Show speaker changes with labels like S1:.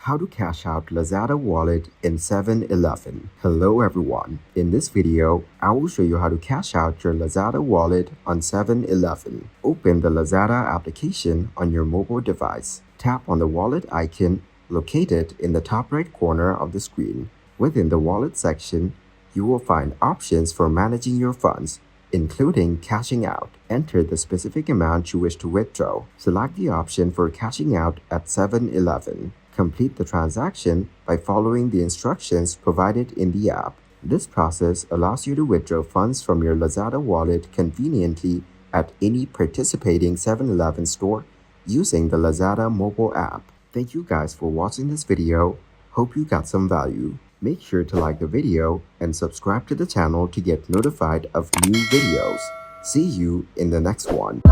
S1: How to cash out Lazada wallet in 7-Eleven. Hello everyone. In this video, I will show you how to cash out your Lazada wallet on 7-Eleven. Open the Lazada application on your mobile device. Tap on the wallet icon located in the top right corner of the screen. Within the wallet section, you will find options for managing your funds, including cashing out. Enter the specific amount you wish to withdraw. Select the option for cashing out at 7-Eleven. Complete the transaction by following the instructions provided in the app. This process allows you to withdraw funds from your Lazada wallet conveniently at any participating 7-Eleven store using the Lazada mobile app. Thank you guys for watching this video. Hope you got some value. Make sure to like the video and subscribe to the channel to get notified of new videos. See you in the next one.